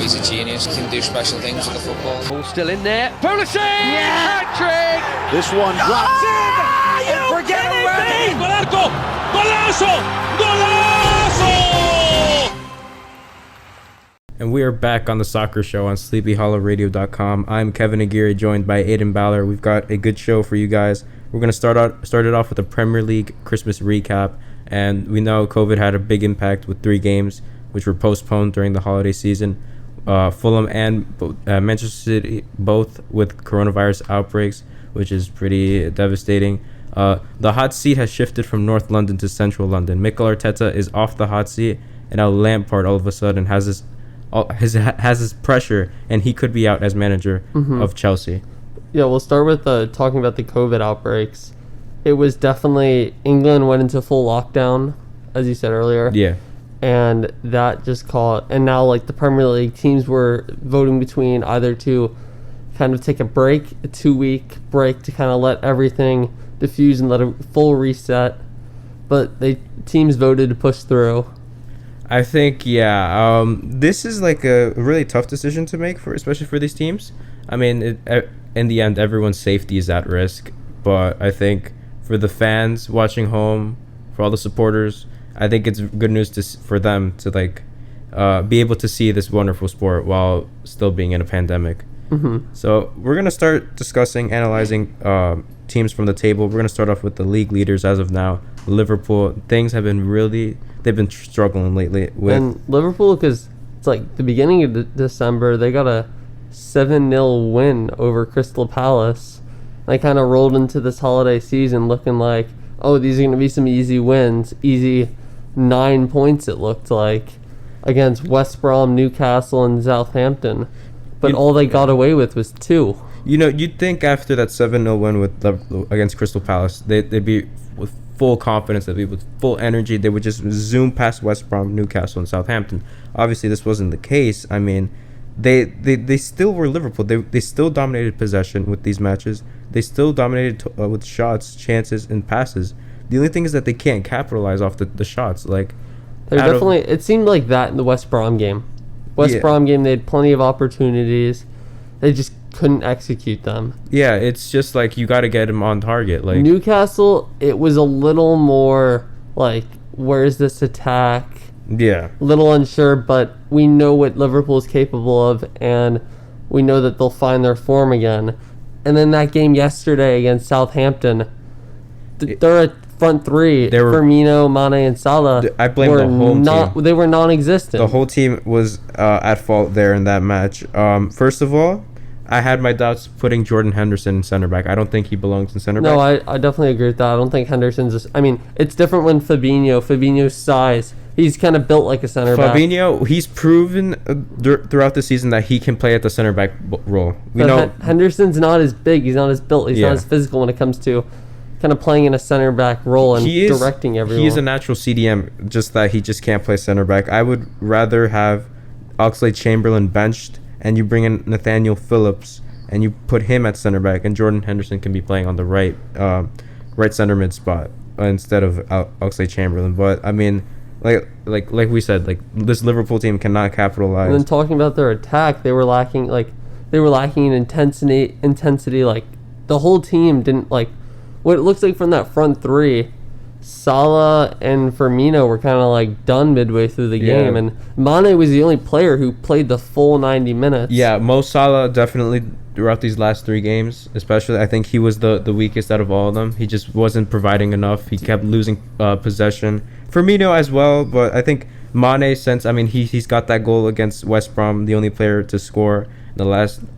He's a genius. He can do special things with the football. Ball still in there. Pulisic! Hat-trick! This one drops in! And forget away! Golazo! Golazo! Golazo! And we are back on the soccer show on sleepyhollowradio.com. I'm Kevin Aguirre, joined by Aidan Ballard. We've got a good show for you guys. We're going to start it off with a Premier League Christmas recap. And we know COVID had a big impact with 3 games, which were postponed during the holiday season. Fulham and Manchester City, both with coronavirus outbreaks, which is pretty devastating. The hot seat has shifted from North London to Central London. Mikel Arteta is off the hot seat, and now Lampard all of a sudden has this pressure, and he could be out as manager of Chelsea. Yeah, we'll start with talking about the COVID outbreaks. It was definitely, England went into full lockdown, as you said earlier. Yeah. And that just and now like the Premier League teams were voting between either to kind of take a 2-week break to kind of let everything diffuse and let a full reset. But teams voted to push through. I think, this is like a really tough decision to make, especially for these teams. I mean, in the end, everyone's safety is at risk. But I think for the fans watching home, for all the supporters, I think it's good news for them to be able to see this wonderful sport while still being in a pandemic. So we're going to start analyzing teams from the table. We're going to start off with the league leaders as of now. Liverpool, things have been they've been struggling lately. And Liverpool, because it's like the beginning of December, they got a 7-0 win over Crystal Palace. They kind of rolled into this holiday season looking like, oh, these are going to be some easy wins. Easy 9 points, it looked like, against West Brom, Newcastle, and Southampton. But all they got away with was 2. You know, you'd think after that 7-0 win against Crystal Palace, they'd be with full confidence, they'd be with full energy. They would just zoom past West Brom, Newcastle, and Southampton. Obviously, this wasn't the case. I mean, they still were Liverpool. They still dominated possession with these matches. They still dominated with shots, chances, and passes. The only thing is that they can't capitalize off the shots. It seemed like that in the West Brom game. Brom game, they had plenty of opportunities. They just couldn't execute them. Yeah, it's just like you got to get them on target. Like Newcastle, it was a little more like, where's this attack? Yeah. Little unsure, but we know what Liverpool is capable of, and we know that they'll find their form again. And then that game yesterday against Southampton, they're at front 3. Firmino, Mane, and Salah. I blame the whole team. They were non-existent. The whole team was at fault there in that match. First of all, I had my doubts putting Jordan Henderson in center back. I don't think he belongs in center back. No, I definitely agree with that. I don't think Henderson's... it's different when Fabinho's size... He's kind of built like a center back. Fabinho, he's proven throughout the season that he can play at the center back role. Henderson's not as big. He's not as built. He's not as physical when it comes to kind of playing in a center back role and directing everyone. He is a natural CDM, just that he just can't play center back. I would rather have Oxlade-Chamberlain benched and you bring in Nathaniel Phillips and you put him at center back, and Jordan Henderson can be playing on the right center mid spot instead of Oxlade-Chamberlain. But I mean, like we said, this Liverpool team cannot capitalize. And then talking about their attack, they were lacking in intensity. Like the whole team didn't what it looks like from that front 3. Salah and Firmino were kind of done midway through the game, and Mane was the only player who played the full 90 minutes. Yeah, Mo Salah definitely throughout these last 3 games, especially, I think he was the weakest out of all of them. He just wasn't providing enough. He kept losing possession. Firmino as well, but I think Mane, he's got that goal against West Brom, the only player to score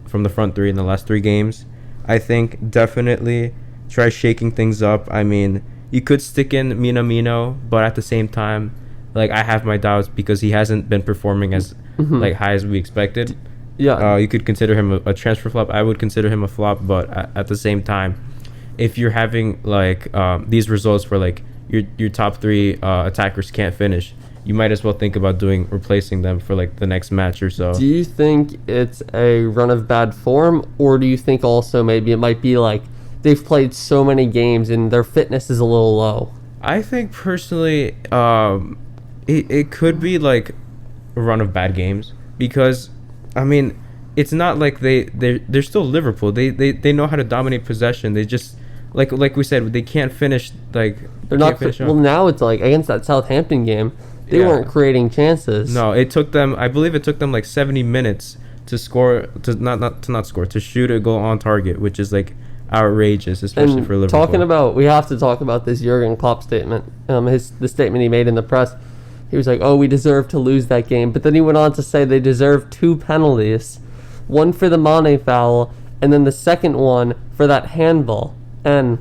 from the front 3 in the last 3 games. I think definitely try shaking things up. I mean, you could stick in Minamino, but at the same time, I have my doubts because he hasn't been performing as high as we expected. Yeah. You could consider him a transfer flop. I would consider him a flop, but at the same time, if you're having these results where your top 3 attackers can't finish, you might as well think about replacing them for the next match or so. Do you think it's a run of bad form, or do you think also maybe it might be they've played so many games and their fitness is a little low? I think personally, it could be a run of bad games because I mean, it's not like they're still Liverpool. They know how to dominate possession. They just like we said, they can't finish like they're not. Well, now it's like against that Southampton game, they weren't creating chances. No, it took them. I believe it took them like 70 minutes to score, to not score, to shoot a goal on target, which is like outrageous, especially for Liverpool. We have to talk about this Jurgen Klopp statement. The statement he made in the press. He was like, "Oh, we deserve to lose that game," but then he went on to say they deserve 2 penalties, one for the Mane foul, and then the second one for that handball. And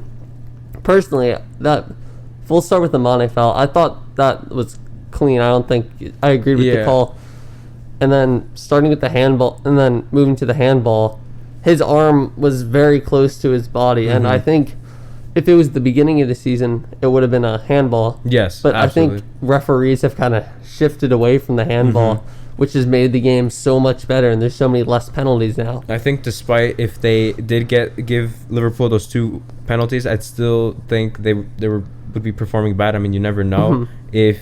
personally, we'll start with the Mane foul. I thought that was clean. I don't think I agreed with the call. And then starting with the handball, and then moving to the handball, his arm was very close to his body, and I think if it was the beginning of the season, it would have been a handball. Yes, but absolutely. I think referees have kind of shifted away from the handball, which has made the game so much better, and there's so many less penalties now. I think despite if they did give Liverpool those 2 penalties, I'd still think they would be performing bad. I mean, you never know if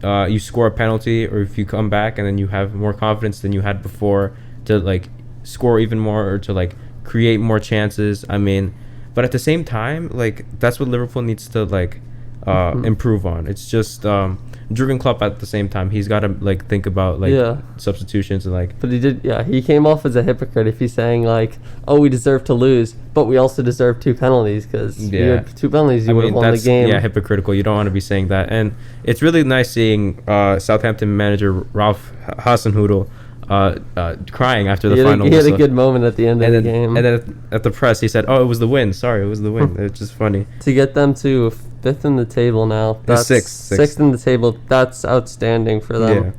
you score a penalty or if you come back and then you have more confidence than you had before to like score even more or to like create more chances. I mean, but at the same time, like that's what Liverpool needs to like improve on. It's just Jurgen Klopp at the same time. He's got to like think about like substitutions and like. But he came off as a hypocrite if he's saying like, "Oh, we deserve to lose, but we also deserve 2 penalties because you had 2 penalties, you would have won the game." Yeah, hypocritical. You don't want to be saying that. And it's really nice seeing Southampton manager Ralph Hasenhüttl crying after the final. He had a good moment at the end of the game. And then at the press, he said, "Oh, it was the win. Sorry, it was the win." It's just funny. To get them to 5th in the table now. That's sixth in the table. That's outstanding for them. Yeah.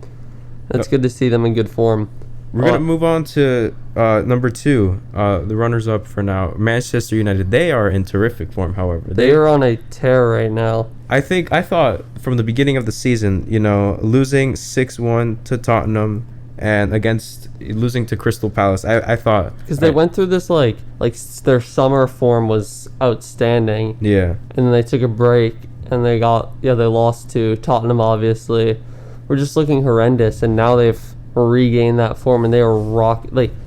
That's good to see them in good form. We're going to move on to number 2, the runners-up for now, Manchester United. They are in terrific form, however. They are on a tear right now. I thought from the beginning of the season, losing 6-1 to Tottenham and losing to Crystal Palace, I thought because they went through this like their summer form was outstanding, and then they took a break and they lost to Tottenham. Obviously, we're just looking horrendous, and now they've regained that form and they are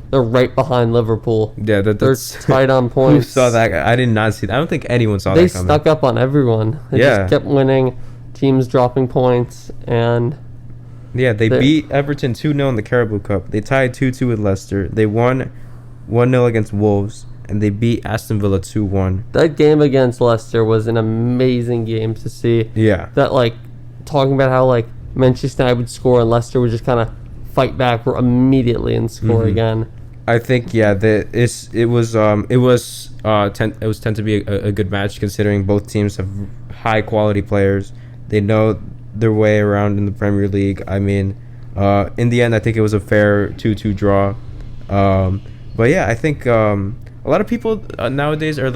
they're right behind Liverpool. Yeah, they're tied on points. Who saw that? I did not see that. I don't think anyone saw that coming. They stuck up on everyone. They just kept winning, teams dropping points, and they beat Everton 2-0 in the Carabao Cup. They tied 2-2 with Leicester. They won 1-0 against Wolves, and they beat Aston Villa 2-1. That game against Leicester was an amazing game to see. Yeah. That talking about how Manchester United would score and Leicester would just kind of fight back immediately and score again. I think it was tend to be a good match considering both teams have high quality players. They know their way around in the Premier League. I mean, in the end, I think it was a fair 2-2 draw. But yeah, I think a lot of people nowadays are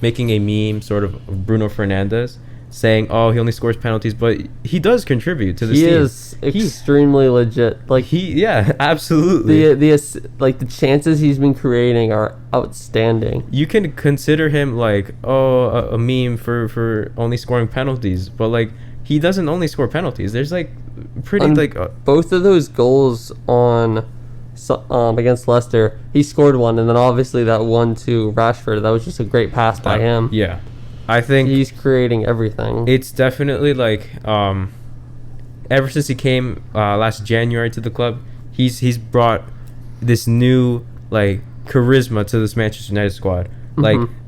making a meme sort of Bruno Fernandes, saying, "Oh, he only scores penalties," but he does contribute to the team. He is extremely legit. Absolutely. The chances he's been creating are outstanding. You can consider him a meme for only scoring penalties, but he doesn't only score penalties. There's both of those goals against Leicester, he scored one, and then obviously that one to Rashford, that was just a great pass by him. Yeah. I think he's creating everything. It's definitely ever since he came last January to the club, he's brought this new charisma to this Manchester United squad.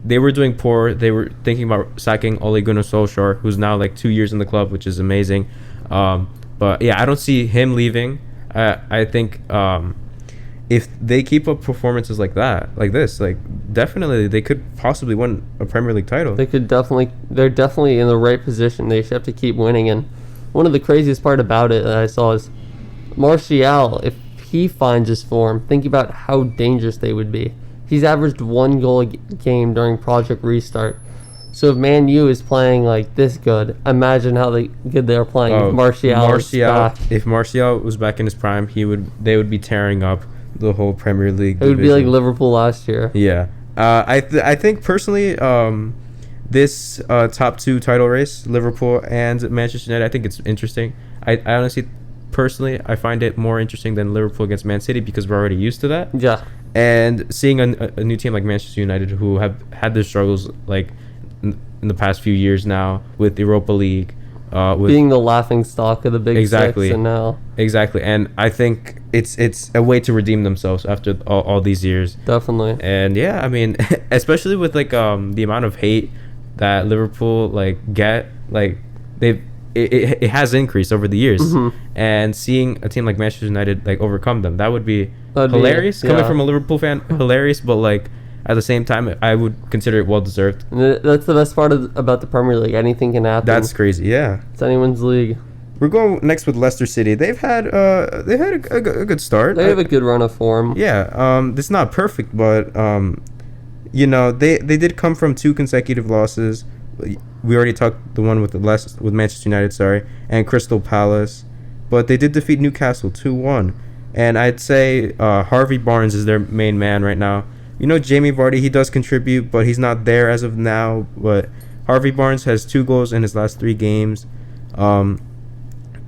They were doing poor. They were thinking about sacking Ole Gunnar Solskjaer, who's now 2 years in the club, which is amazing. But yeah, I don't see him leaving. I think if they keep up performances like this, definitely they could possibly win a Premier League title. They're definitely in the right position. They just have to keep winning. And one of the craziest part about it that I saw is Martial. If he finds his form, think about how dangerous they would be. He's averaged 1 goal a game during Project Restart. So if Man U is playing this good, imagine how good they're playing if Martial is back. If Martial was back in his prime, they would be tearing up the whole Premier League division. It would be like Liverpool last year. Yeah. I think personally, this top 2 title race, Liverpool and Manchester United, I think it's interesting. I honestly personally, I find it more interesting than Liverpool against Man City because we're already used to that. Yeah. And seeing a new team like Manchester United, who have had their struggles like in the past few years now with Europa League, with being the laughing stock of the Big exactly, Six, and now exactly, and I think it's a way to redeem themselves after all these years. Definitely. And yeah, I mean, especially with like the amount of hate that Liverpool like get, like it has increased over the years, and seeing a team like Manchester United like overcome them, that would be hilarious. Coming from a Liverpool fan, hilarious, but like at the same time, I would consider it well deserved. And that's the best part about the Premier League. Anything can happen. That's crazy. Yeah, it's anyone's league. We're going next with Leicester City. They've had a good start. They have a good run of form. Yeah. It's not perfect, but you know, they did come from 2 consecutive losses. We already talked the one with with Manchester United, sorry, and Crystal Palace, but they did defeat Newcastle 2-1. And I'd say Harvey Barnes is their main man right now. You know, Jamie Vardy, he does contribute, but he's not there as of now. But Harvey Barnes has 2 goals in his last 3 games.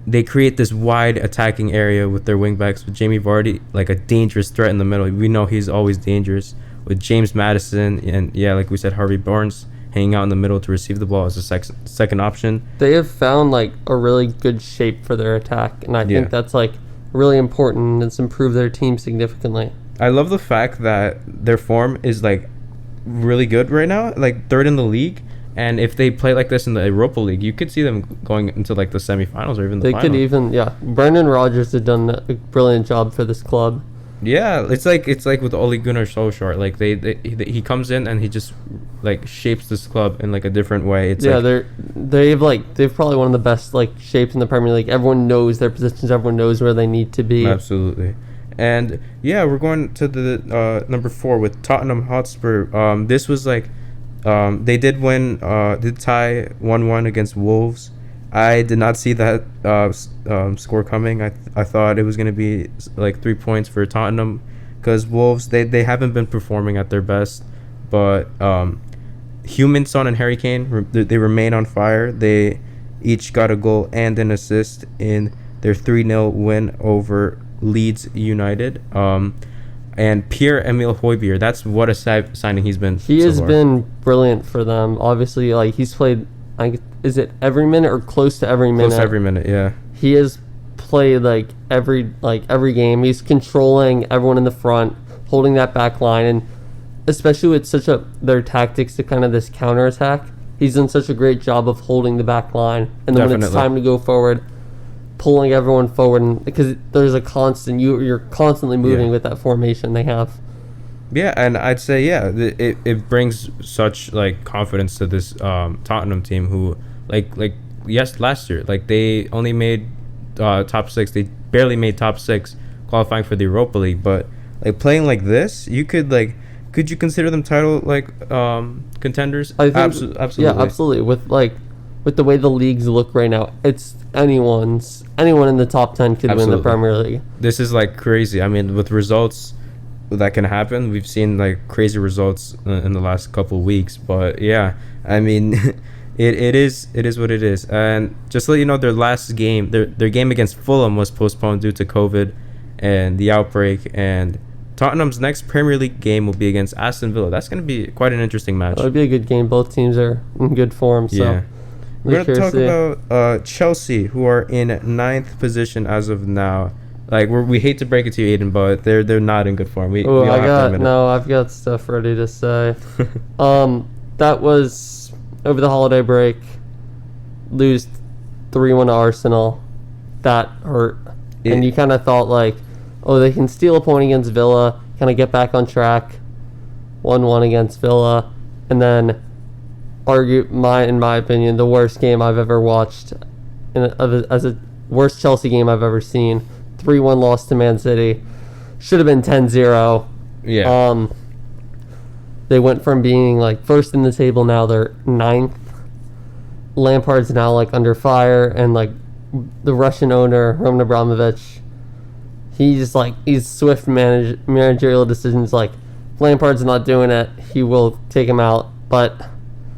They create this wide attacking area with their wingbacks, with Jamie Vardy like a dangerous threat in the middle. We know he's always dangerous. With James Maddison and, yeah, like we said, Harvey Barnes hanging out in the middle to receive the ball as a second option. They have found like a really good shape for their attack, and I think that's like really important, and it's improved their team significantly. I love the fact that their form is like really good right now, like 3rd in the league. And if they play like this in the Europa League, you could see them going into like the semifinals or even the final. They could even, Brendan Rodgers has done a brilliant job for this club. Yeah, it's like with Ole Gunnar Solskjaer. Like he comes in and he just like shapes this club in like a different way. It's they've probably one of the best like shapes in the Premier League. Everyone knows their positions. Everyone knows where they need to be. Absolutely. And yeah, we're going to the number 4 with Tottenham Hotspur. This was like they did win, did tie 1-1 against Wolves. I did not see that score coming. I thought it was going to be like 3 points for Tottenham because Wolves, they haven't been performing at their best. But Heung-min Son and Harry Kane, they remain on fire. They each got a goal and an assist in their 3-0 win over Leeds United. And Pierre-Emile Højbjerg, that's what a signing he's been. He has been brilliant for them. Obviously, like he's played, is it every minute or close to every minute? Close to every minute, yeah. He has played like every game. He's controlling everyone in the front, holding that back line, and especially with their tactics to kind of this counterattack, he's done such a great job of holding the back line. And then when it's time to go forward, pulling everyone forward, and because there's a constant, you're constantly moving with that formation they have. Yeah, and I'd say it brings such like confidence to this Tottenham team who last year like they only made top 6. They barely made top 6, qualifying for the Europa League. But like playing like this, could you consider them title contenders? I think, absolutely. Yeah, absolutely. With the way the leagues look right now, it's anyone in the top 10 could win the Premier League. This is like crazy. I mean, with results that can happen, we've seen like crazy results in the last couple of weeks. But yeah, I mean, it is what it is. And just to let you know, their last game, their game against Fulham was postponed due to COVID and the outbreak. And Tottenham's next Premier League game will be against Aston Villa. That's going to be quite an interesting match. It'll be a good game. Both teams are in good form. So. Yeah. We're going to talk about Chelsea, who are in 9th position as of now. Like we hate to break it to you, Aidan, but they're not in good form. I've got stuff ready to say. That was over the holiday break. Lose 3-1 to Arsenal. That hurt. And you kind of thought like, oh, they can steal a point against Villa, kind of get back on track. 1-1 against Villa, and then in my opinion, the worst game I've ever watched, as a worst Chelsea game I've ever seen. 3-1 loss to Man City. Should have been 10-0. Yeah. They went from being like first in the table, now they're 9th. Lampard's now like under fire, and like the Russian owner Roman Abramovich, he's swift managerial decisions. Like Lampard's not doing it, he will take him out, but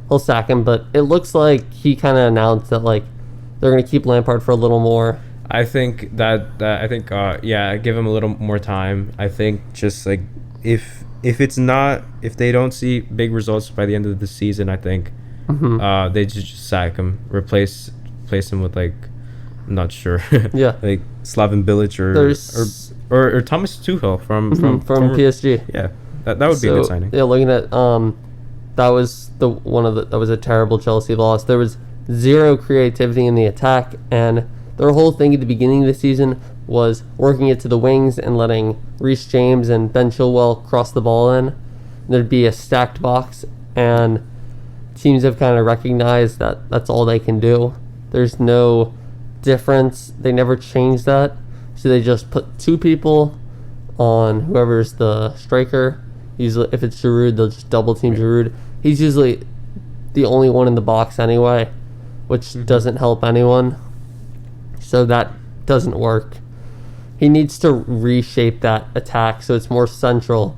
he'll sack him. But it looks like he kind of announced that like they're going to keep Lampard for a little more. I think give him a little more time. I think just like if they don't see big results by the end of the season, I think they just sack him, replace him with like, I'm not sure, like Slaven Bilic or Thomas Tuchel from PSG. Yeah, that would be a good signing. Yeah, looking at that was a terrible Chelsea loss. There was zero creativity in the attack, and their whole thing at the beginning of the season was working it to the wings and letting Reece James and Ben Chilwell cross the ball in. There'd be a stacked box, and teams have kind of recognized that that's all they can do. There's no difference. They never change that. So they just put two people on whoever's the striker. Usually, if it's Giroud, they'll just double team Giroud. He's usually the only one in the box anyway, which doesn't help anyone. So that doesn't work. He needs to reshape that attack so it's more central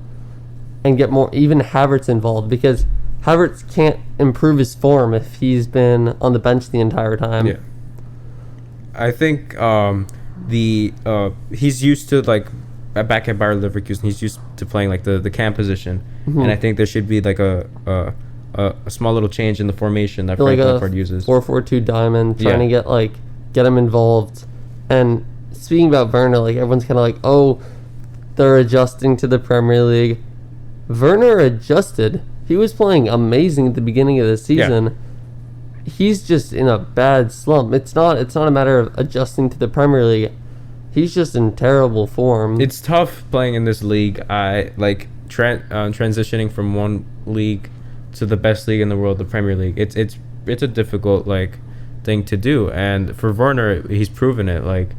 and get more, even Havertz involved, because Havertz can't improve his form if he's been on the bench the entire time. Yeah. I think he's used to, like, back at Bayer Leverkusen, he's used to playing like the cam position, and I think there should be like a small little change in the formation that Frank Lampard uses. 4-4-2 diamond, trying to get him involved. And speaking about Werner, like everyone's kind of like, oh, they're adjusting to the Premier League. Werner adjusted. He was playing amazing at the beginning of the season. Yeah. He's just in a bad slump. It's not a matter of adjusting to the Premier League. He's just in terrible form. It's tough playing in this league. I like transitioning from one league to the best league in the world, the Premier League. It's a difficult like thing to do, and for Werner, he's proven it. Like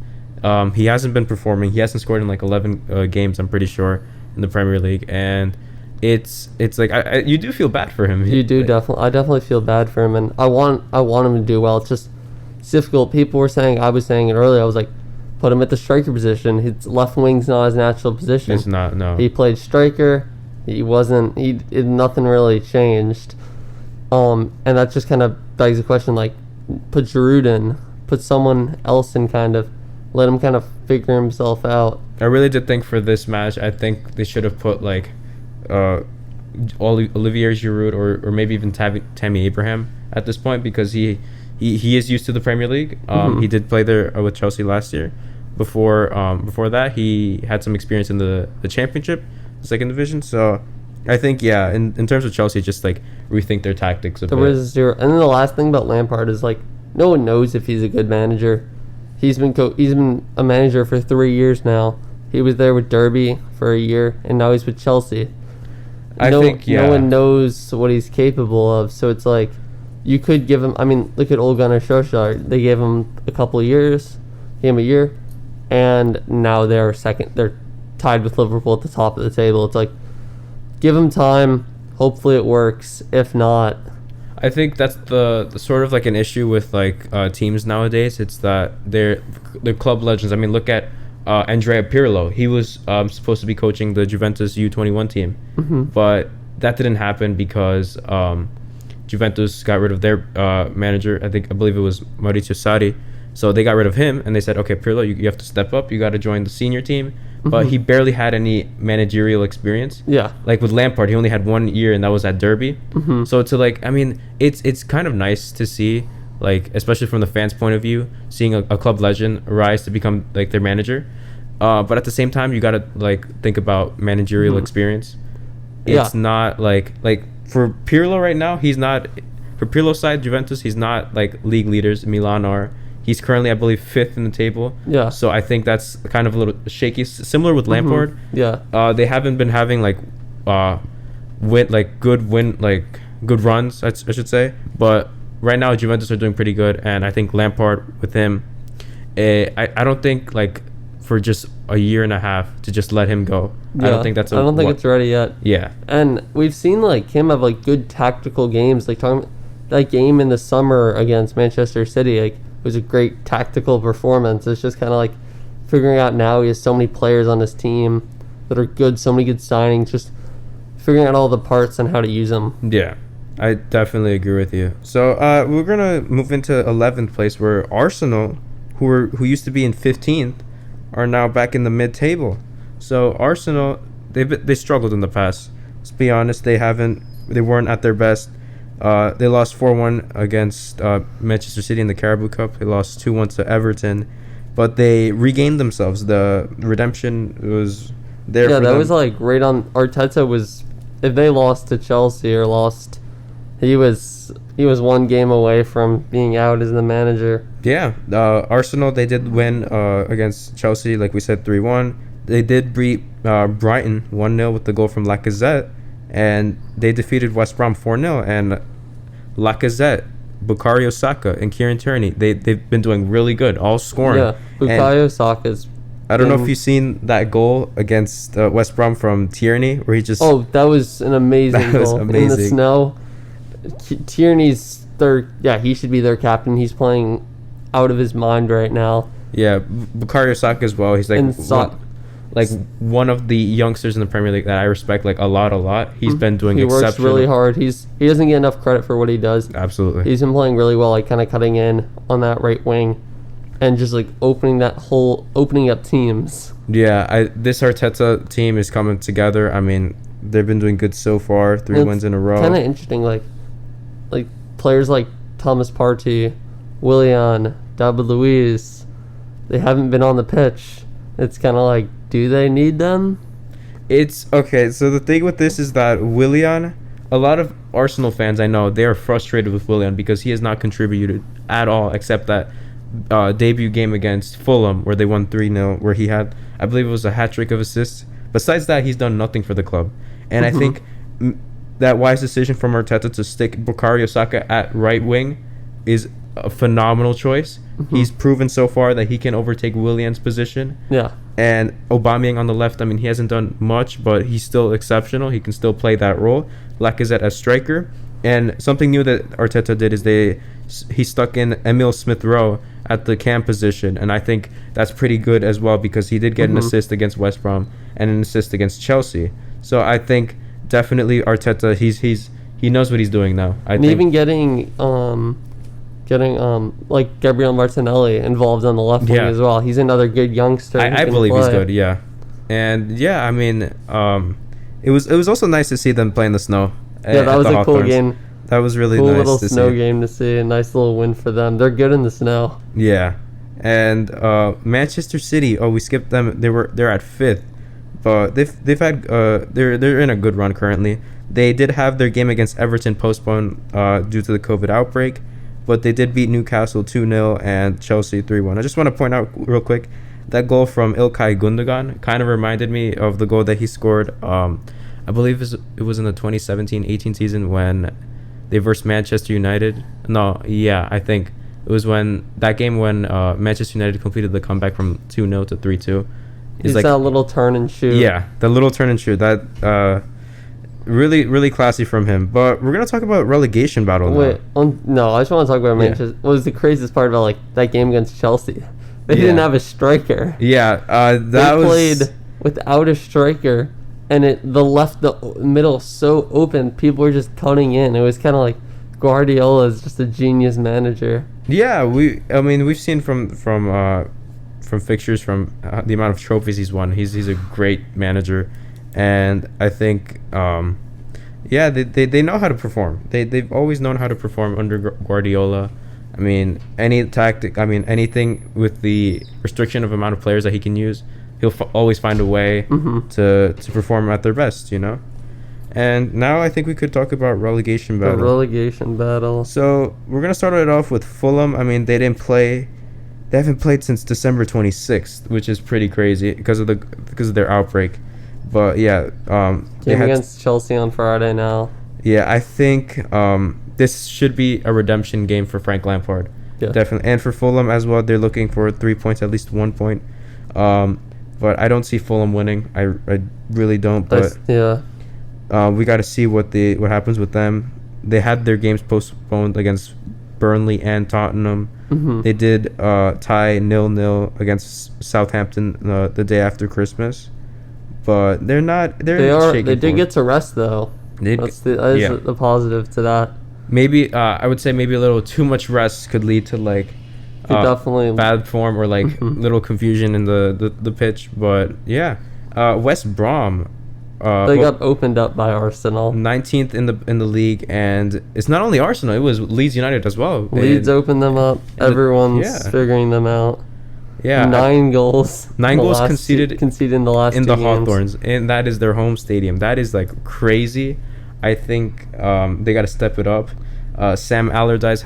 he hasn't been performing. He hasn't scored in like 11 games, I'm pretty sure, in the Premier League, and it's like you do feel bad for him. You do definitely. I definitely feel bad for him, and I want him to do well. It's just difficult. People were saying, I was saying it earlier. I was like, put him at the striker position. His left wing's not his natural position. It's not. No. He played striker. Nothing really changed. And that just kind of begs the question, like, put Giroud in, put someone else in, kind of let him kind of figure himself out. I really did think for this match, I think they should have put like Olivier Giroud or maybe even Tammy Abraham at this point, because he is used to the Premier League. He did play there with Chelsea last year. Before that, he had some experience in the Championship, the second division. So I think, in terms of Chelsea, just like rethink their tactics a bit. And then the last thing about Lampard is, like, no one knows if he's a good manager. He's been a manager for 3 years now. He was there with Derby for a year, and now he's with Chelsea. No one knows what he's capable of. So it's like, you could give him. I mean, look at Ole Gunnar Solskjaer. They gave him a couple of years, gave him a year, and now they're second. They're tied with Liverpool at the top of the table. It's like, give him time. Hopefully it works. If not, I think that's the sort of like an issue with like teams nowadays. It's that they're club legends. I mean, look at Andrea Pirlo. He was supposed to be coaching the Juventus U21 team, but that didn't happen because Juventus got rid of their manager. I believe it was Maurizio Sarri. So they got rid of him, and they said, okay, Pirlo, you have to step up. You got to join the senior team. But he barely had any managerial experience. Yeah. Like with Lampard, he only had 1 year, and that was at Derby. So to like, I mean, it's kind of nice to see, like, especially from the fans' point of view, seeing a club legend rise to become like their manager. But at the same time, you got to like think about managerial experience. It's not like for Pirlo right now, he's not, for Pirlo's side, Juventus, he's not like league leaders. Milan are. He's currently, I believe, 5th in the table. Yeah. So I think that's kind of a little shaky. Similar with Lampard. Yeah. They haven't been having like good runs, I should say. But right now, Juventus are doing pretty good, and I think Lampard with him, I don't think like for just a year and a half to just let him go. Yeah. I don't think it's ready yet. Yeah. And we've seen like him have like good tactical games. Like talking that game in the summer against Manchester City, like, it was a great tactical performance. It's just kind of like figuring out now he has so many players on his team that are good, so many good signings, just figuring out all the parts and how to use them. Yeah, I definitely agree with you. So we're going to move into 11th place, where Arsenal who used to be in 15th are now back in the mid-table. So Arsenal, they struggled in the past. Let's be honest, they weren't at their best. They lost 4-1 against Manchester City in the Carabao Cup. They lost 2-1 to Everton, but they regained themselves. The redemption was there. Yeah, for that them. was like right on. Arteta was, if they lost to Chelsea or lost, he was one game away from being out as the manager. Yeah, Arsenal, they did win against Chelsea, like we said, 3-1. They did beat Brighton 1-0 with the goal from Lacazette, and they defeated West Brom 4-0. And Lacazette, Bukayo Saka, and Kieran Tierney, they've been doing really good, all scoring. Yeah, Bukayo Saka's. I don't know if you've seen that goal against West Brom from Tierney, where he just... Oh, that was an amazing That was goal. In amazing. the snow. Tierney's he should be their captain. He's playing out of his mind right now. Yeah, Bukayo Saka as well. He's like one of the youngsters in the Premier League that I respect like a lot. He's been doing He exceptional. works really hard. He doesn't get enough credit for what he does. Absolutely. He's been playing really well, like kind of cutting in on that right wing, and just like opening up teams. Yeah, this Arteta team is coming together. I mean, they've been doing good so far. 3 wins in a row. Kind of interesting, like players like Thomas Partey, Willian, David Luiz, they haven't been on the pitch. It's kind of like, do they need them? It's okay. So the thing with this is that Willian, a lot of Arsenal fans I know, they are frustrated with Willian because he has not contributed at all, except that debut game against Fulham where they won 3-0, where he had, I believe it was a hat trick of assists. Besides that, he's done nothing for the club. And I think that wise decision from Arteta to stick Bukayo Saka at right wing is a phenomenal choice. He's proven so far that he can overtake Willian's position. Yeah. And Aubameyang on the left, I mean, he hasn't done much, but he's still exceptional. He can still play that role. Lacazette as striker. And something new that Arteta did is he stuck in Emile Smith-Rowe at the cam position, and I think that's pretty good as well because he did get an assist against West Brom and an assist against Chelsea. So I think definitely Arteta, he knows what he's doing now. Even getting like Gabriel Martinelli involved on the left wing as well. He's another good youngster. I believe he's good. Yeah, and yeah, I mean, it was also nice to see them play in the snow. Yeah, that was a cool game. That was really cool nice little to snow see. game to see. A nice little win for them. They're good in the snow. Yeah, and Manchester City. Oh, we skipped them. They're at 5th, but they've had they're in a good run currently. They did have their game against Everton postponed due to the COVID outbreak, but they did beat Newcastle 2-0 and Chelsea 3-1. I just want to point out real quick that goal from Ilkay Gundogan kind of reminded me of the goal that he scored. I believe it was in the 2017-18 season when they versed Manchester United. I think it was when Manchester United completed the comeback from 2-0 to 3-2. It's like that little turn and shoot. Yeah, the little turn and shoot. That really, really classy from him. But we're gonna talk about relegation battle now. No, I just want to talk about Manchester. What was the craziest part about like that game against Chelsea? They didn't have a striker. Yeah, they played without a striker. And the middle so open, people were just cutting in. It was kind of like Guardiola is just a genius manager. Yeah, we've seen from fixtures, from the amount of trophies he's won. He's a great manager, and I think they know how to perform. They've always known how to perform under Guardiola. I mean, anything with the restriction of amount of players that he can use, he'll always find a way to perform at their best, you know? And now I think we could talk about relegation battle. The relegation battle. So we're going to start it off with Fulham. I mean, they haven't played since December 26th, which is pretty crazy because of their outbreak. But yeah. Game against Chelsea on Friday now. Yeah, I think this should be a redemption game for Frank Lampard. Yeah. Definitely. And for Fulham as well, they're looking for 3 points, at least 1 point. But I don't see Fulham winning. I really don't. But we got to see what happens with them. They had their games postponed against Burnley and Tottenham. They did tie 0-0 against Southampton the day after Christmas. But they're not. They did get to rest though. That's the positive to that. Maybe I would say maybe a little too much rest could lead to like definitely bad form or like little confusion in the pitch. But yeah, West Brom. They got opened up by Arsenal. 19th in the league, and it's not only Arsenal; it was Leeds United as well. Leeds opened them up. Everyone's figuring them out. Yeah, 9 goals. 9 goals conceded in the last in two the games. Hawthorns, and that is their home stadium. That is like crazy. I think they got to step it up. Sam Allardyce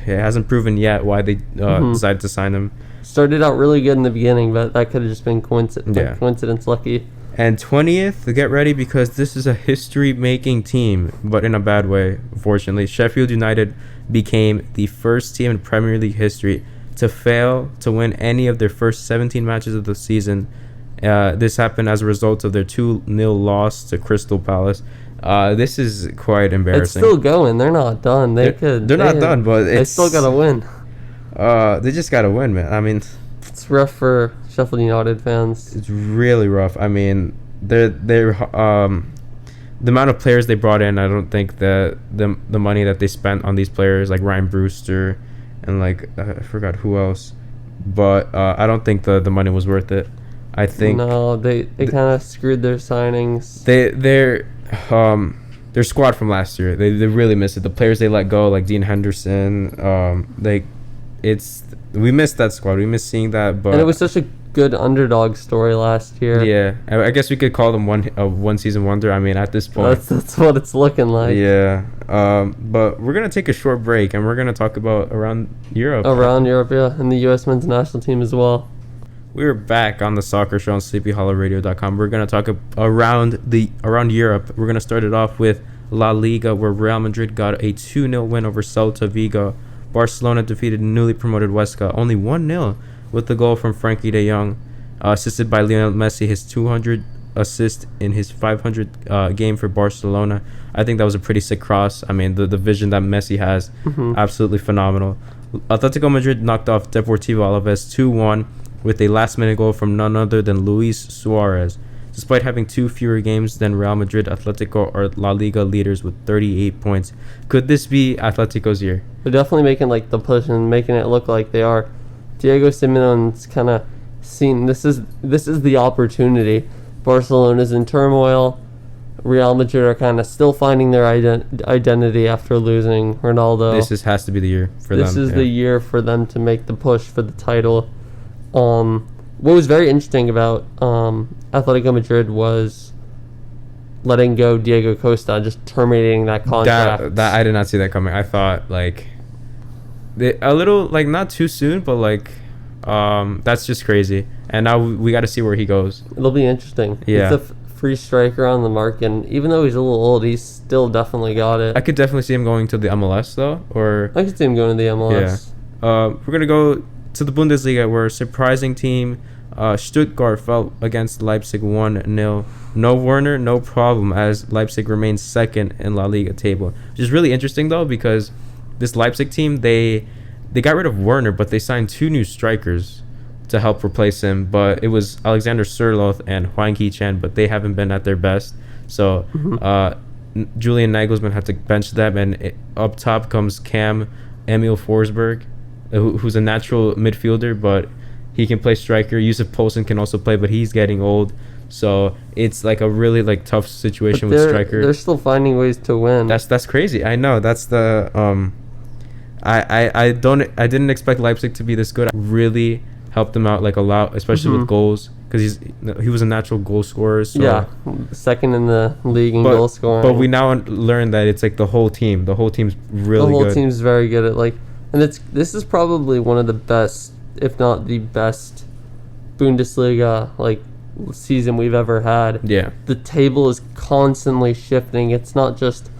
hasn't proven yet why they decided to sign him. Started out really good in the beginning, but that could have just been coincidence lucky. And 20th, get ready because this is a history-making team, but in a bad way, unfortunately. Sheffield United became the first team in Premier League history to fail to win any of their first 17 matches of the season. This happened as a result of their 2-0 loss to Crystal Palace. This is quite embarrassing. It's still going. They're not done. They're not done, but they still got to win. They just got to win, man. I mean, it's rough for Sheffield United fans. It's really rough. I mean, they're the amount of players they brought in, I don't think that the money that they spent on these players, like Ryan Brewster and like I forgot who else, but I don't think the money was worth it. I think they kind of screwed their signings. Their squad from last year, they really missed it. The players they let go, like Dean Henderson, we missed that squad. We missed seeing that, but and it was such a good underdog story last year. Yeah, I guess we could call them one season wonder. I mean, at this point, that's what it's looking like. Yeah, but we're gonna take a short break and we're gonna talk about around Europe, yeah, and the U.S. men's national team as well. We're back on the soccer show on SleepyHollowRadio.com. We're gonna talk around Europe. We're gonna start it off with La Liga, where Real Madrid got a 2-0 win over Celta Vigo. Barcelona defeated newly promoted Huesca only 1-0 with the goal from Frankie de Jong, assisted by Lionel Messi, his 200 assist in his 500 game for Barcelona. I think that was a pretty sick cross. I mean, the vision that Messi has, absolutely phenomenal. Atletico Madrid knocked off Deportivo Alaves 2-1 with a last-minute goal from none other than Luis Suarez. Despite having 2 fewer games than Real Madrid, Atletico are La Liga leaders with 38 points. Could this be Atletico's year? They're definitely making like the push and making it look like they are. Diego Simeone's kind of seen this is the opportunity. Barcelona's in turmoil. Real Madrid are kind of still finding their identity after losing Ronaldo. This has to be the year for them. This is the year for them to make the push for the title. What was very interesting about Atletico Madrid was letting go Diego Costa, just terminating that contract. That I did not see that coming. I thought like a little like not too soon, but like that's just crazy. And now we got to see where he goes. It'll be interesting. Yeah. He's a free striker on the market, and even though he's a little old, he's still definitely got it. I could definitely see him going to the MLS though, or I could see him going to the MLS. Yeah. We're gonna go to the Bundesliga, where a surprising team, Stuttgart, fell against Leipzig 1-0. No Werner, no problem, as Leipzig remains second in La Liga table. Which is really interesting though, because this Leipzig team, they got rid of Werner, but they signed 2 new strikers to help replace him. But it was Alexander Sørloth and Hwang Hee-chan, but they haven't been at their best. So Julian Nagelsmann had to bench them, and up top comes Emil Forsberg, who's a natural midfielder, but he can play striker. Yusuf Poulsen can also play, but he's getting old. So it's like a really like tough situation with striker. They're still finding ways to win. That's crazy. I know. That's the I didn't expect Leipzig to be this good. I really helped them out like a lot, especially with goals, because he was a natural goal scorer. So. Yeah, second in the league in goal scoring. But we now learn that it's like the whole team. The whole team's really good. The whole team's very good at like. And this is probably one of the best, if not the best, Bundesliga like season we've ever had. Yeah. The table is constantly shifting. It's not just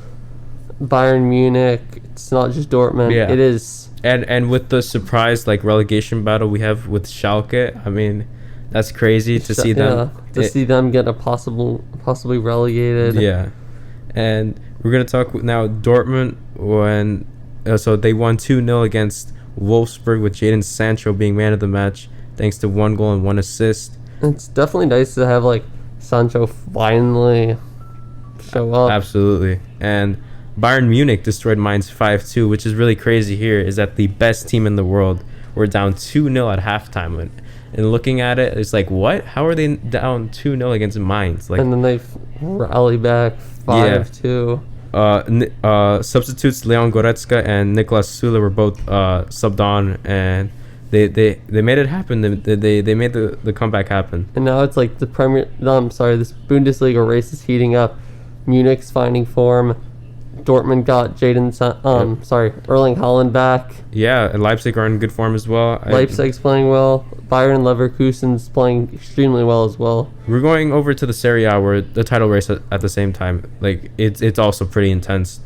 Bayern Munich. It's not just Dortmund. Yeah. It is. And with the surprise like relegation battle we have with Schalke, I mean, that's crazy to see them. See them get possibly relegated. Yeah. And we're gonna talk now Dortmund when. So they won 2-0 against Wolfsburg, with Jadon Sancho being man of the match thanks to 1 goal and 1 assist. It's definitely nice to have like Sancho finally show up. Absolutely. And Bayern Munich destroyed Mainz 5-2, which is really crazy here, is that the best team in the world were down 2-0 at halftime. And looking at it, it's like, what? How are they down 2-0 against Mainz? Like, and then they rally back 5-2. Substitutes Leon Goretzka and Nicolas Sula were both subbed on, and they made it happen. They made the comeback happen. And now it's like this Bundesliga race is heating up. Munich's finding form. Dortmund got Erling Haaland back. Yeah, and Leipzig are in good form as well. Leipzig's playing well. Bayern Leverkusen's playing extremely well as well. We're going over to the Serie A, where the title race at the same time. Like, it's also pretty intense.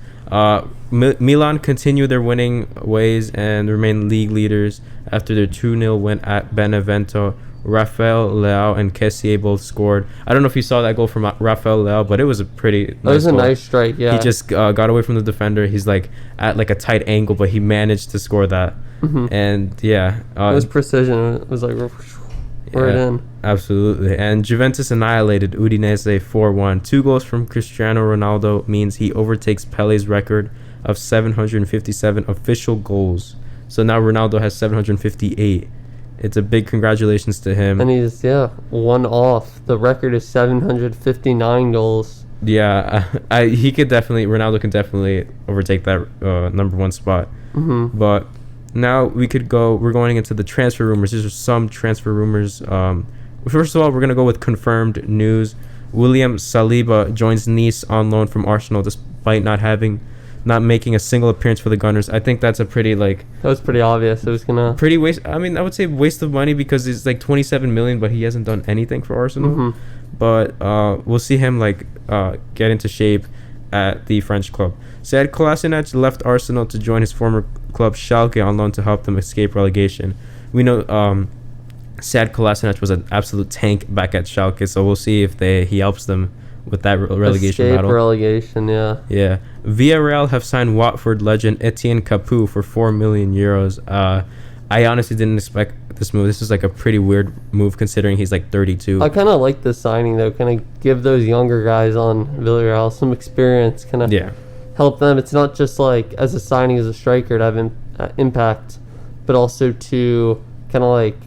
Milan continue their winning ways and remain league leaders after their 2-0 win at Benevento. Rafael Leao and Kessié both scored. I don't know if you saw that goal from Rafael Leao, but it was a pretty nice goal. Nice strike, yeah. He just got away from the defender. He's like at like a tight angle, but he managed to score that. And yeah, it was precision. It was like right in. Absolutely. And Juventus annihilated Udinese 4-1. 2 goals from Cristiano Ronaldo means he overtakes Pele's record of 757 official goals. So now Ronaldo has 758. It's a big congratulations to him. And he's, one off. The record is 759 goals. Yeah, Ronaldo can definitely overtake that number 1 spot. But now we're going into the transfer rumors. These are some transfer rumors. First of all, we're going to go with confirmed news. William Saliba joins Nice on loan from Arsenal despite not making a single appearance for the Gunners. I think that's a pretty that was pretty obvious. It was gonna pretty waste. I mean, I would say waste of money because it's like 27 million, but he hasn't done anything for Arsenal. But we'll see him get into shape at the French club. Said Kolasinac left Arsenal to join his former club Schalke on loan to help them escape relegation. We know Sad Kolasinac was an absolute tank back at Schalke, so we'll see if he helps them with that relegation battle. Relegation, yeah. Yeah. Villarreal have signed Watford legend Etienne Kapoor for 4 million euros. I honestly didn't expect this move. This is like a pretty weird move considering he's like 32. I kind of like this signing though. Kind of give those younger guys on Villarreal some experience. Kind of help them. It's not just like as a signing as a striker to have impact, but also to kind of like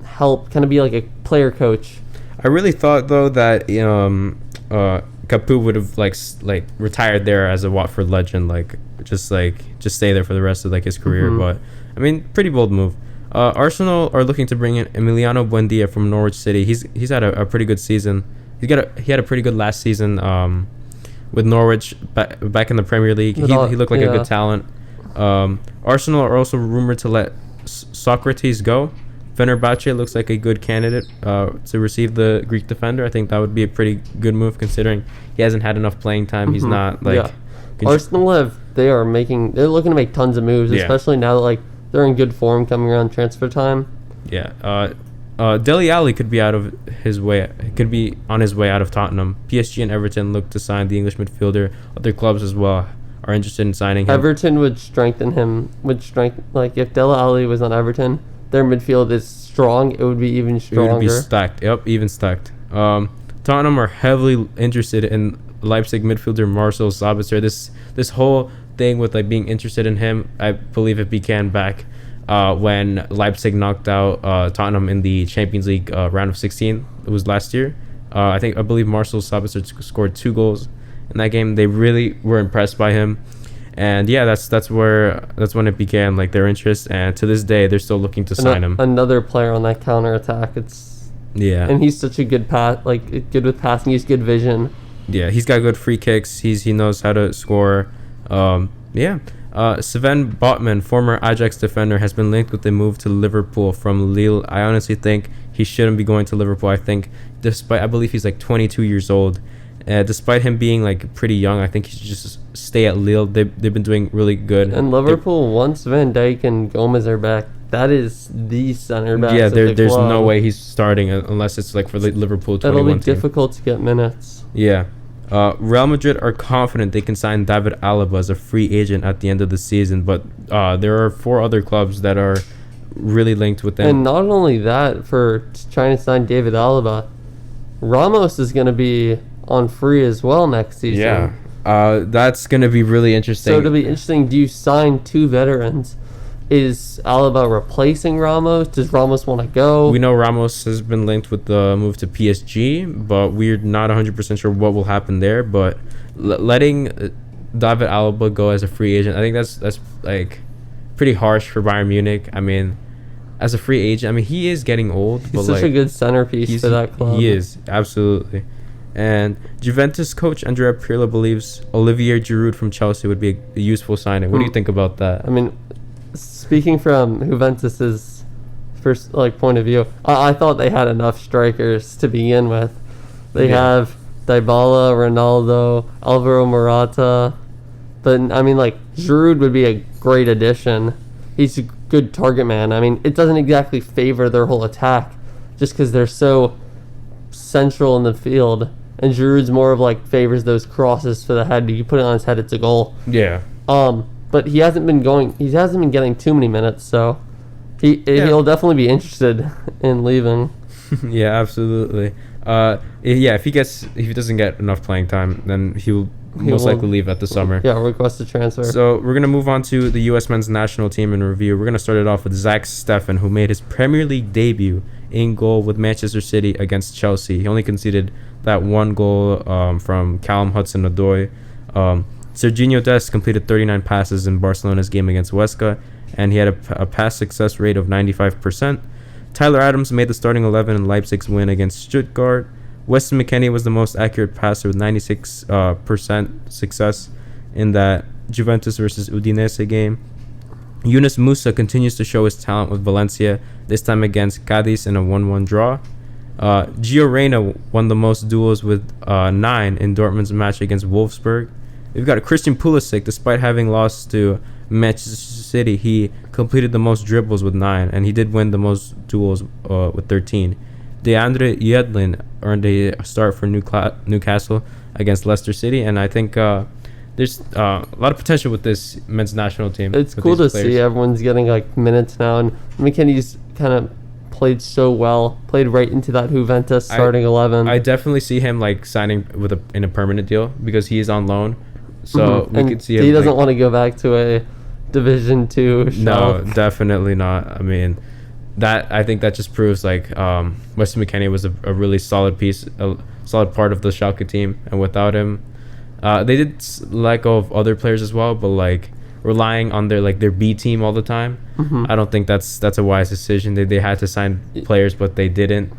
help, kind of be like a player coach. I really thought though that Kapoor would have like retired there as a Watford legend, just stay there for the rest of his career. But I mean, pretty bold move. Arsenal are looking to bring in Emiliano Buendia from Norwich City. He's had a pretty good season. He had a pretty good last season with Norwich back in the Premier League. He looked like a good talent. Arsenal are also rumored to let Socrates go. Fenerbahce looks like a good candidate to receive the Greek defender. I think that would be a pretty good move considering he hasn't had enough playing time. He's not Arsenal they're looking to make tons of moves, especially now that they're in good form coming around transfer time. Yeah. Dele Alli could be on his way out of Tottenham. PSG and Everton look to sign the English midfielder. Other clubs as well are interested in signing him. Everton would strengthen him. If Dele Alli was on Everton, their midfield is strong. It would be even stronger. It would be stacked. Yep, even stacked. Tottenham are heavily interested in Leipzig midfielder Marcel Sabitzer. This whole thing with being interested in him, I believe it began back when Leipzig knocked out Tottenham in the Champions League round of 16. It was last year. I believe Marcel Sabitzer scored 2 goals in that game. They really were impressed by him. And that's when it began their interest, and to this day they're still looking to sign him. Another player on that counter attack. And he's such a good good with passing. He's good vision. Yeah, he's got good free kicks. He knows how to score. Sven Botman, former Ajax defender, has been linked with the move to Liverpool from Lille. I honestly think he shouldn't be going to Liverpool. I believe he's 22 years old. Despite him being pretty young, I think he should just stay at Lille. They've been doing really good. And Liverpool, once Van Dijk and Gomez are back, that is the center back. Yeah, there's no way he's starting unless it's for the Liverpool 21 team. It'll be difficult to get minutes. Yeah. Real Madrid are confident they can sign David Alaba as a free agent at the end of the season, but there are 4 other clubs that are really linked with them. And not only that, for trying to sign David Alaba, Ramos is going to be on free as well next season. Yeah, that's going to be really interesting. So it'll be interesting. Do you sign 2 veterans Is Alaba replacing Ramos? Does Ramos want to go? We know Ramos has been linked with the move to PSG, but we're not 100% sure what will happen there. But letting David Alaba go as a free agent, I think that's like pretty harsh for Bayern Munich. I mean, as a free agent, I mean, he is getting old. He's but such a good centerpiece for that club. He is, absolutely. And Juventus coach Andrea Pirlo believes Olivier Giroud from Chelsea would be a useful signing. What do you think about that? I mean, speaking from Juventus's first point of view, I thought they had enough strikers to begin with. They have Dybala, Ronaldo, Alvaro Morata, but I mean, Giroud would be a great addition. He's a good target man. I mean, it doesn't exactly favor their whole attack, just because they're so central in the field, and Giroud's more of favors those crosses for the head. You put it on his head, it's a goal. Yeah. But he hasn't been getting too many minutes, so he'll definitely be interested in leaving. Yeah, absolutely. If he doesn't get enough playing time, then he'll most likely leave at the summer. Yeah, request a transfer. So we're gonna move on to the U.S. men's national team in review. We're gonna start it off with Zach Steffen, who made his Premier League debut in goal with Manchester City against Chelsea. He only conceded that one goal from Callum Hudson-Odoi. Serginho Dest completed 39 passes in Barcelona's game against Huesca, and he had a pass success rate of 95%. Tyler Adams made the starting 11 in Leipzig's win against Stuttgart. Weston McKennie was the most accurate passer with 96% success in that Juventus versus Udinese game. Yunus Musa continues to show his talent with Valencia, this time against Cadiz in a 1-1 draw. Gio Reyna won the most duels with 9 in Dortmund's match against Wolfsburg. We've got Christian Pulisic. Despite having lost to Manchester City, he completed the most dribbles with 9, and he did win the most duels with 13. DeAndre Yedlin earned a start for Newcastle against Leicester City, and I think there's a lot of potential with this men's national team. It's cool to see everyone's getting minutes now, and McKennie's kind of played so well, played right into that Juventus starting 11. I definitely see him signing in a permanent deal because he is on loan. So we could see him. He doesn't want to go back to a Division 2 shelf. No, definitely not. I mean, I think that just proves Weston McKennie was a really solid piece, a solid part of the Schalke team, and without him, they did let go of other players as well. But relying on their B team all the time, I don't think that's a wise decision. They had to sign players, but they didn't.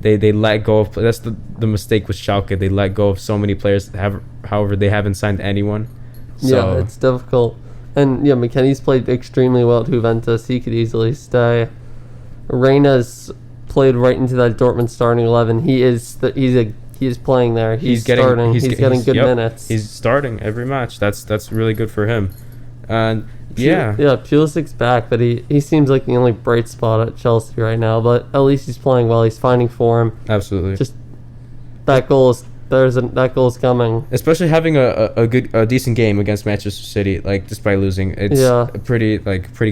They let go of. That's the mistake with Schalke. They let go of so many players. However, they haven't signed anyone. So. Yeah, it's difficult. And McKennie's played extremely well at Juventus. He could easily stay. Reyna's played right into that Dortmund starting 11. He is playing there. He's starting. He's getting good minutes. He's starting every match. That's really good for him. And Pulisic's back, but he seems like the only bright spot at Chelsea right now. But at least he's playing well. He's finding form. Absolutely. Just that goal is coming. Especially having a decent game against Manchester City, despite losing, it's pretty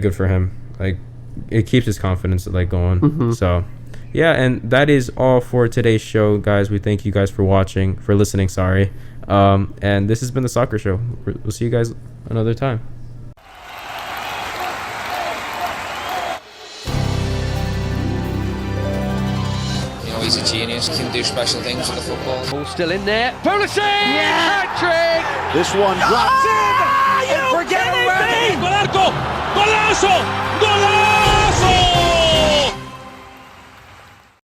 good for him. It keeps his confidence going. So, yeah, and that is all for today's show, guys. We thank you guys for listening. Sorry, and this has been the Soccer Show. We'll see you guys another time. He's a genius, can do special things with the football. Ball still in there. Pulisic! Hat-trick! This one drops in. And forget about it. ¡Golazo! ¡Golazo! ¡Golazo!